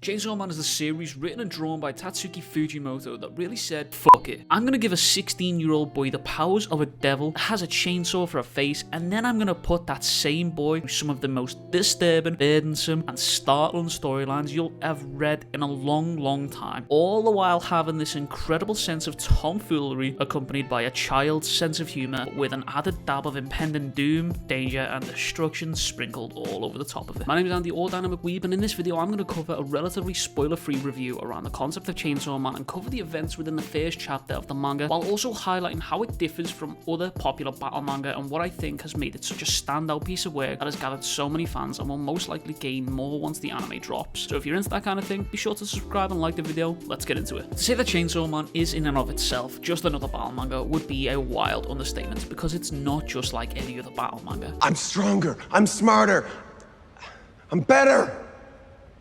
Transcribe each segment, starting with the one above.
Chainsaw Man is a series written and drawn by Tatsuki Fujimoto that really said, fuck it. I'm gonna give a 16-year-old boy the powers of a devil that has a chainsaw for a face, and then I'm gonna put that same boy through some of the most disturbing, burdensome, and startling storylines you'll have read in a long time, all the while having this incredible sense of tomfoolery accompanied by a child's sense of humour with an added dab of impending doom, danger, and destruction sprinkled all over the top of it. My name is Andy, or Dynamic Weeb, and in this video I'm going to cover a relatively spoiler-free review around the concept of Chainsaw Man and cover the events within the first chapter of the manga, while also highlighting how it differs from other popular battle manga and what I think has made it such a standout piece of work that has gathered so many fans and will most likely gain more once the anime drops. So if you're into that kind of thing, be sure to subscribe and like the video. Let's get into it. To say that Chainsaw Man is in and of itself just another battle manga would be a wild understatement, because it's not just like any other battle manga. I'm stronger, I'm smarter, I'm better!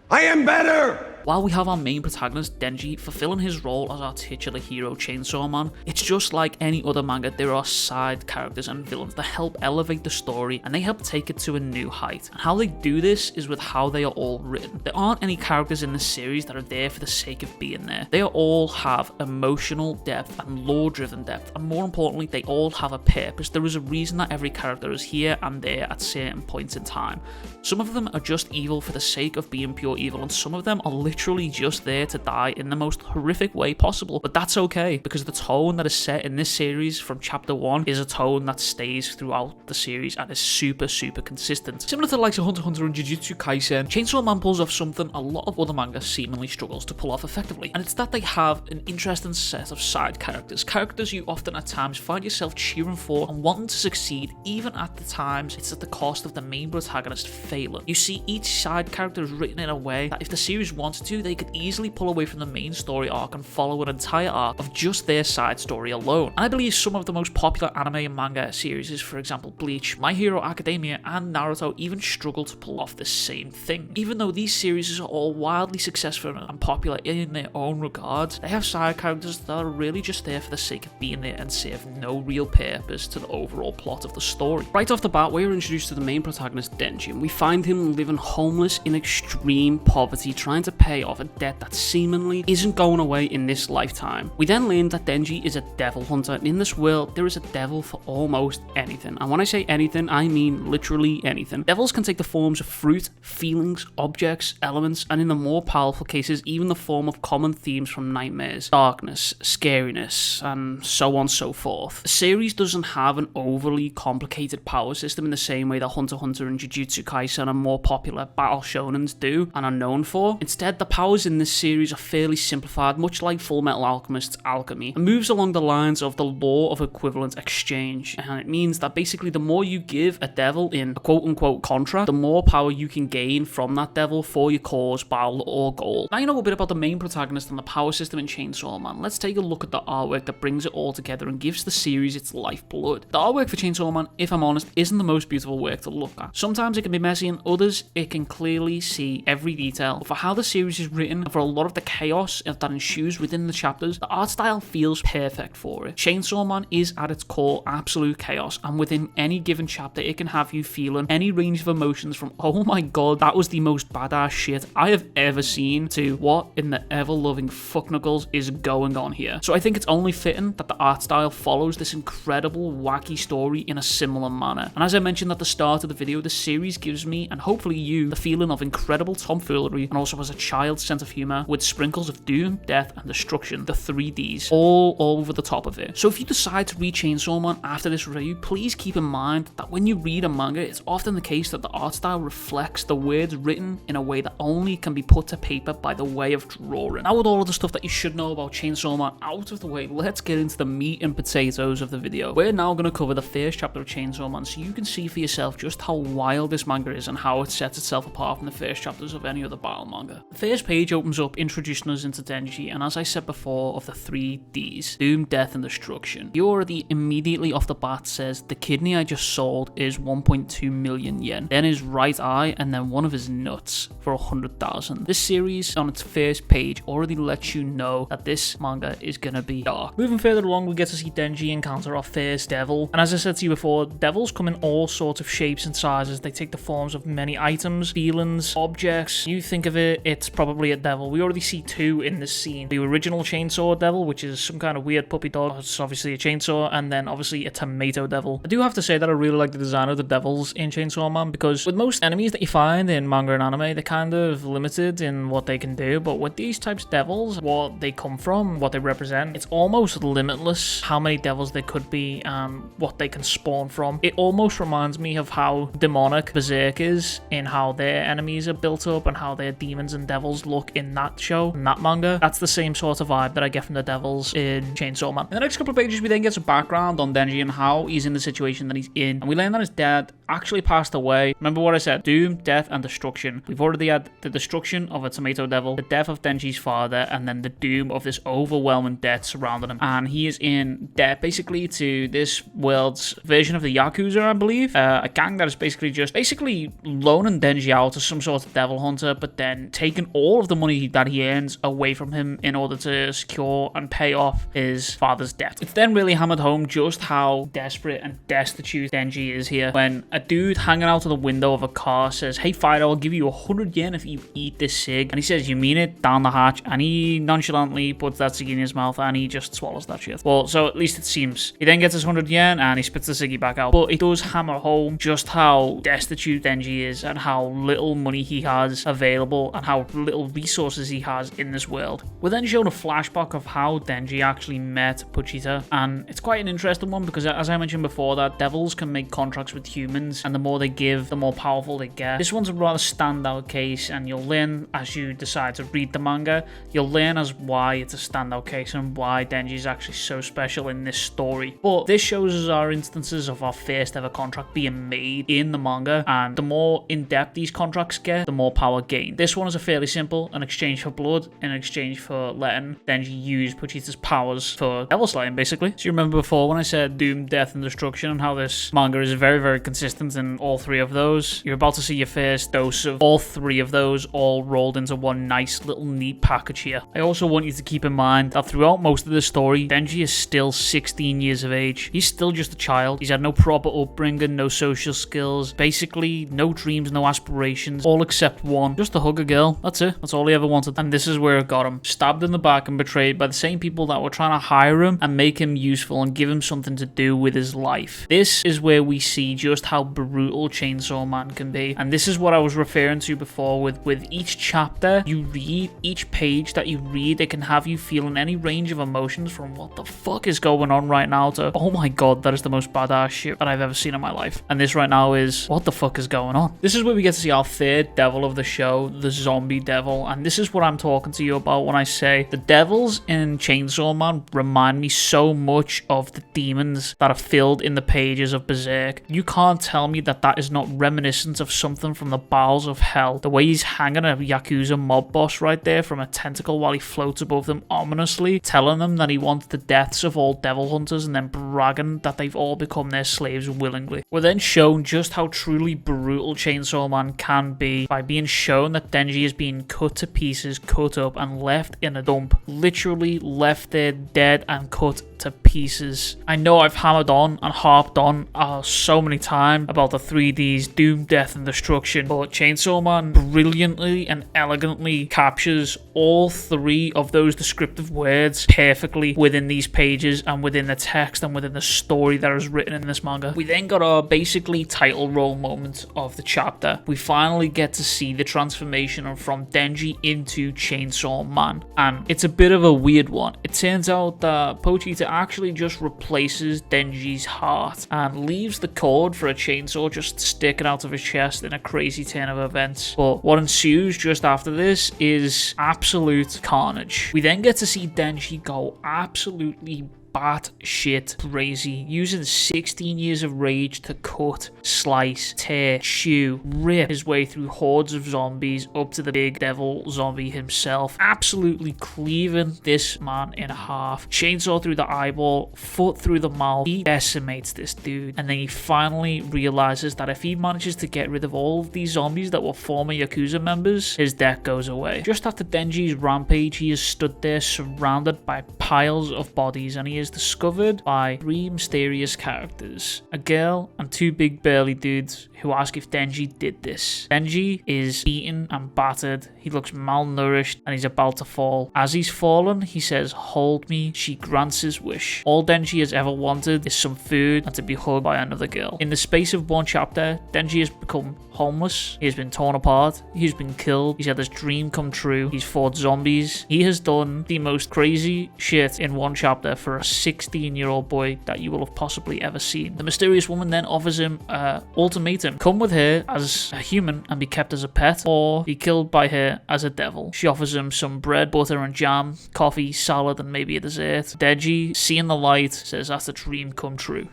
I am better! While we have our main protagonist, Denji, fulfilling his role as our titular hero, Chainsaw Man, it's just like any other manga, there are side characters and villains that help elevate the story and they help take it to a new height. And how they do this is with how they are all written. There aren't any characters in this series that are there for the sake of being there. They all have emotional depth and lore-driven depth, and more importantly, they all have a purpose. There is a reason that every character is here and there at certain points in time. Some of them are just evil for the sake of being pure evil, and some of them are literally just there to die in the most horrific way possible. But that's okay, because the tone that is set in this series from chapter 1 is a tone that stays throughout the series and is super consistent. Similar to the likes of Hunter x Hunter and Jujutsu Kaisen, Chainsaw Man pulls off something a lot of other manga seemingly struggles to pull off effectively, and it's that they have an interesting set of side characters you often at times find yourself cheering for and wanting to succeed, even at the times it's at the cost of the main protagonist failing. You see, each side character is written in a way that if the series wanted to, they could easily pull away from the main story arc and follow an entire arc of just their side story alone. And I believe some of the most popular anime and manga series, for example Bleach, My Hero Academia, and Naruto, even struggle to pull off the same thing. Even though these series are all wildly successful and popular in their own regards, they have side characters that are really just there for the sake of being there and serve no real purpose to the overall plot of the story. Right off the bat, we are introduced to the main protagonist, Denji, and we find him living homeless in extreme poverty, trying to pay off a debt that seemingly isn't going away in this lifetime. We then learn that Denji is a devil hunter, and in this world there is a devil for almost anything. And when I say anything, I mean literally anything. Devils can take the forms of fruit, feelings, objects, elements, and in the more powerful cases, even the form of common themes from nightmares, darkness, scariness, and so on and so forth. The series doesn't have an overly complicated power system in the same way that Hunter x Hunter and Jujutsu Kaisen and more popular battle shonens do and are known for. Instead, the powers in this series are fairly simplified, much like Full Metal Alchemist's alchemy, and moves along the lines of the law of equivalent exchange. And it means that basically the more you give a devil in a quote-unquote contract, the more power you can gain from that devil for your cause, battle, or goal. Now you know a bit about the main protagonist and the power system in Chainsaw Man. Let's take a look at the artwork that brings it all together and gives the series its lifeblood. The artwork for Chainsaw Man, if I'm honest, isn't the most beautiful work to look at. Sometimes it can be messy, and others it can clearly see every detail. But for how the series is written, and for a lot of the chaos that ensues within the chapters, the art style feels perfect for it. Chainsaw Man is at its core absolute chaos, and within any given chapter it can have you feeling any range of emotions from oh my god, that was the most badass shit I have ever seen, to what in the ever-loving fuck knuckles is going on here. So I think it's only fitting that the art style follows this incredible wacky story in a similar manner. And as I mentioned at the start of the video, the series gives me, and hopefully you, the feeling of incredible tomfoolery, and also has a child's sense of humour with sprinkles of doom, death, and destruction, the 3Ds, all over the top of it. So if you decide to read Chainsaw Man after this review, please keep in mind that when you read a manga, it's often the case that the art style reflects the words written in a way that only can be put to paper by the way of drawing. Now with all of the stuff that you should know about Chainsaw Man out of the way, let's get into the meat and potatoes of the video. We're now going to cover the first chapter of Chainsaw Man so you can see for yourself just how wild this manga is and how it sets itself apart from the first chapters of any other battle manga. The first page opens up introducing us into Denji, and as I said before, of the 3Ds, doom, death, and destruction. He already immediately off the bat says the kidney I just sold is 1.2 million yen, then his right eye, and then one of his nuts for 100,000. This series on its first page already lets you know that this manga is gonna be dark. Moving further along, we get to see Denji encounter our first devil, and as I said to you before, devils come in all sorts of shapes and sizes. They take the forms of many items, feelings, objects. You think of it, it's probably a devil. We already see two in this scene. The original Chainsaw Devil, which is some kind of weird puppy dog. It's obviously a chainsaw, and then obviously a tomato devil. I do have to say that I really like the design of the devils in Chainsaw Man, because with most enemies that you find in manga and anime, they're kind of limited in what they can do, but with these types of devils, what they come from, what they represent, it's almost limitless how many devils there could be and what they can spawn from. It almost reminds me of how demonic Berserk is, in how their enemies are built up and how their demons and devils look in that show, in that manga. That's the same sort of vibe that I get from the devils in Chainsaw Man. In the next couple of pages, we then get some background on Denji and how he's in the situation that he's in, and we learn that his dad actually passed away. Remember what I said? Doom, death, and destruction. We've already had the destruction of a tomato devil, the death of Denji's father, and then the doom of this overwhelming death surrounding him. And he is in debt basically to this world's version of the Yakuza, I believe. A gang that is basically loaning Denji out as some sort of devil hunter, but then taking all of the money that he earns away from him in order to secure and pay off his father's debt. It's then really hammered home just how desperate and destitute Denji is here when a dude hanging out of the window of a car says, "Hey Fido, I'll give you 100 yen if you eat this cig." And he says, "You mean it?" down the hatch, and he nonchalantly puts that cig in his mouth and he just swallows that shit. Well, so at least it seems. He then gets his 100 yen and he spits the ciggy back out. But it does hammer home just how destitute Denji is and how little money he has available and how little resources he has in this world. We're then shown a flashback of how Denji actually met Pochita, and it's quite an interesting one because, as I mentioned before, that devils can make contracts with humans, and the more they give, the more powerful they get. This one's a rather standout case, and you'll learn as you decide to read the manga, you'll learn as why it's a standout case and why Denji is actually so special in this story. But this shows us our instances of our first ever contract being made in the manga, and the more in-depth these contracts get, the more power gained. This one is a fairly simple, an exchange for blood, in exchange for letting Denji use Pochita's powers for devil slaying, basically. So you remember before when I said doom, death, and destruction, and how this manga is very, very consistent in all three of those. You're about to see your first dose of all three of those all rolled into one nice little neat package here. I also want you to keep in mind that throughout most of the story, Denji is still 16 years of age. He's still just a child. He's had no proper upbringing, no social skills, basically no dreams, no aspirations, all except one, just to hug a girl. That's it. That's all he ever wanted. And this is where it got him. Stabbed in the back and betrayed by the same people that were trying to hire him and make him useful and give him something to do with his life. This is where we see just how brutal Chainsaw Man can be. And this is what I was referring to before with each chapter you read, each page that you read, it can have you feeling any range of emotions from what the fuck is going on right now to, oh my god, that is the most badass shit that I've ever seen in my life. And this right now is, what the fuck is going on? This is where we get to see our third devil of the show, the zombie devil. And this is what I'm talking to you about when I say the devils in Chainsaw Man remind me so much of the demons that are filled in the pages of Berserk. You can't tell me that that is not reminiscent of something from the bowels of hell. The way he's hanging a Yakuza mob boss right there from a tentacle while he floats above them ominously, telling them that he wants the deaths of all devil hunters and then bragging that they've all become their slaves willingly. We're then shown just how truly brutal Chainsaw Man can be by being shown that Denji is being cut to pieces, cut up, and left in a dump. Literally left there dead and cut to pieces. I know I've hammered on and harped on so many times about the 3Ds, doom, death, and destruction, but Chainsaw Man brilliantly and elegantly captures all three of those descriptive words perfectly within these pages and within the text and within the story that is written in this manga. We then got our basically title role moment of the chapter. We finally get to see the transformation from Denji into Chainsaw Man, and it's a bit of a weird one. It turns out that Pochita actually just replaces Denji's heart and leaves the cord for a chainsaw just sticking out of his chest in a crazy turn of events. But what ensues just after this is absolute carnage. We then get to see Denji go absolutely batshit crazy, using 16 years of rage to cut, slice, tear, chew, rip his way through hordes of zombies up to the big devil zombie himself, absolutely cleaving this man in half. Chainsaw through the eyeball, foot through the mouth. He decimates this dude, and then he finally realizes that if he manages to get rid of all of these zombies that were former Yakuza members, his debt goes away. Just after Denji's rampage, he is stood there surrounded by piles of bodies, and he is is discovered by 3 mysterious characters, a girl and 2 big burly dudes who ask if Denji did this. Denji is beaten and battered, he looks malnourished and he's about to fall. As he's fallen, he says, "Hold me." She grants his wish. All Denji has ever wanted is some food and to be hugged by another girl. In the space of 1 chapter, Denji has become homeless, he has been torn apart, he's been killed, he's had his dream come true, he's fought zombies, he has done the most crazy shit in 1 chapter for a 16-year-old boy that you will have possibly ever seen. The mysterious woman then offers him an ultimatum: come with her as a human and be kept as a pet, or be killed by her as a devil. She offers him some bread, butter and jam, coffee, salad and maybe a dessert. Denji, seeing the light, says that's a dream come true.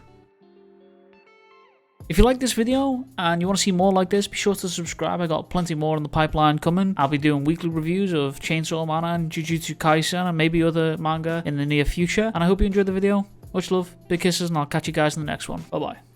If you like this video and you want to see more like this, be sure to subscribe. I got plenty more in the pipeline coming. I'll be doing weekly reviews of Chainsaw Man and Jujutsu Kaisen and maybe other manga in the near future. And I hope you enjoyed the video. Much love, big kisses, and I'll catch you guys in the next one. Bye bye.